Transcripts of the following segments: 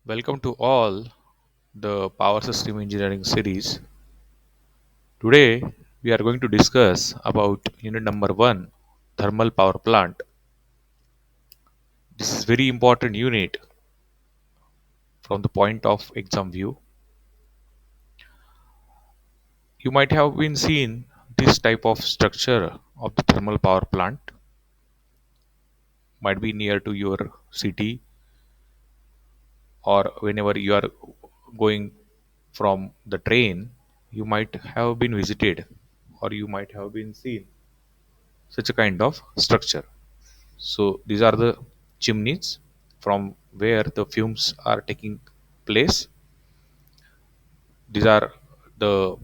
Welcome to all the Power System Engineering series. Today we are going to discuss about unit number 1, thermal power plant. This is very important unit from the point of exam view. You might have been seen this type of structure of the thermal power plant might be near to your city, or whenever you are going from the train, you might have been visited or you might have been seen such a kind of structure. So these are the chimneys from where the fumes are taking place. These are the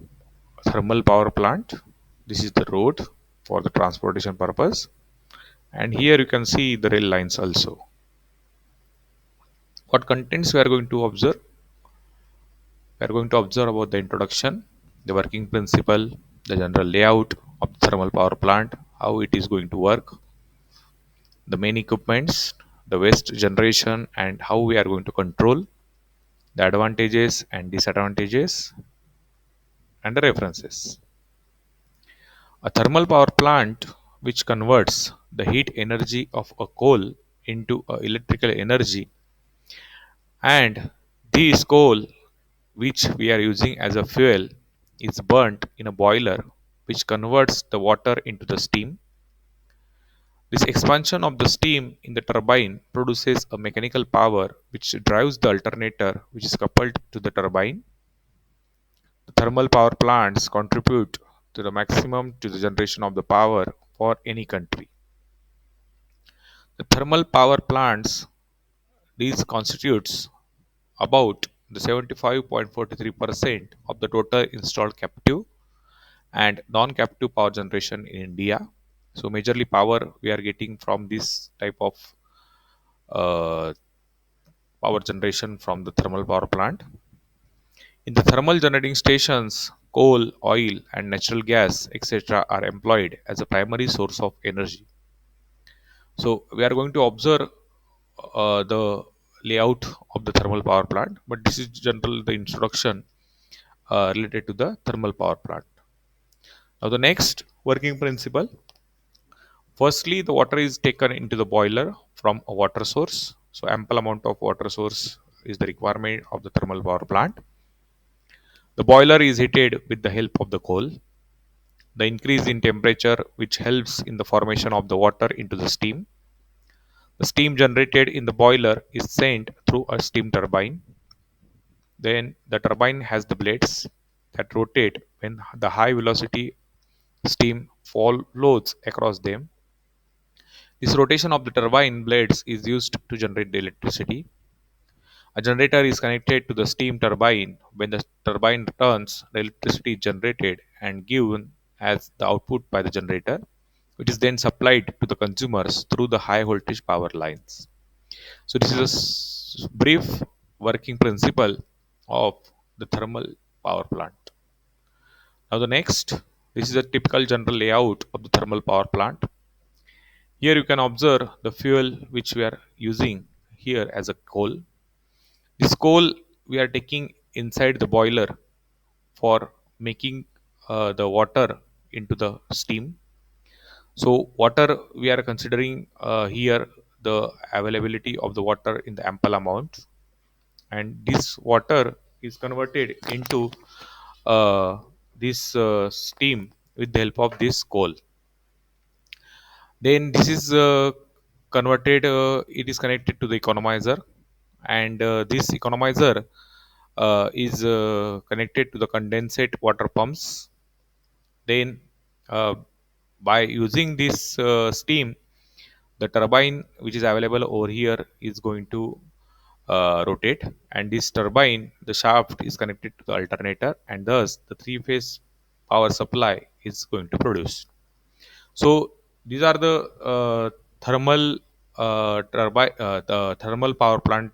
thermal power plant. This is the road for the transportation purpose. And here you can see the rail lines also. What contents we are going to observe? We are going to observe about the introduction, the working principle, the general layout of the thermal power plant, how it is going to work, the main equipments, the waste generation, and how we are going to control the advantages and disadvantages, and the references. A thermal power plant which converts the heat energy of a coal into a electrical energy, and this coal which we are using as a fuel is burnt in a boiler which converts the water into the steam. This expansion of the steam in the turbine produces a mechanical power which drives the alternator which is coupled to the turbine. The thermal power plants contribute to the maximum to the generation of the power for any country. The thermal power plants, these constitutes about the 75.43% of the total installed captive and non-captive power generation in India. So majorly power we are getting from this type of uh, power generation from the thermal power plant. In the thermal generating stations, coal, oil, and natural gas, etc., are employed as a primary source of energy. So, we are going to observe the layout of the thermal power plant, but this is general the introduction related to the thermal power plant. Now, the next working principle. Firstly, the water is taken into the boiler from a water source. So, ample amount of water source is the requirement of the thermal power plant. The boiler is heated with the help of the coal. The increase in temperature which helps in the formation of the water into the steam. The steam generated in the boiler is sent through a steam turbine. Then the turbine has the blades that rotate when the high velocity steam flows across them. This rotation of the turbine blades is used to generate the electricity. A generator is connected to the steam turbine. When the turbine turns, the electricity is generated and given as the output by the generator, which is then supplied to the consumers through the high voltage power lines. So, this is a brief working principle of the thermal power plant. Now, the next, this is a typical general layout of the thermal power plant. Here you can observe the fuel which we are using here as a coal. This coal we are taking inside the boiler for making the water into the steam. So water we are considering here the availability of the water in the ample amount, and this water is converted into uh, this steam with the help of this coal. Then this is converted. It is connected to the economizer, and this economizer is connected to the condensate water pumps. Then, uh, by using this steam, the turbine which is available over here is going to rotate, and this turbine, the shaft is connected to the alternator, and thus the three-phase power supply is going to produce. So these are the thermal the thermal power plant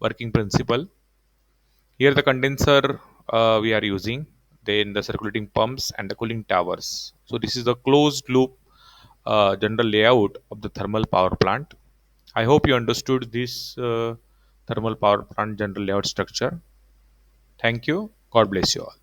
working principle. Here the condenser we are using, then the circulating pumps and the cooling towers. So this is the closed loop general layout of the thermal power plant. I hope you understood this thermal power plant general layout structure. Thank you. God bless you all.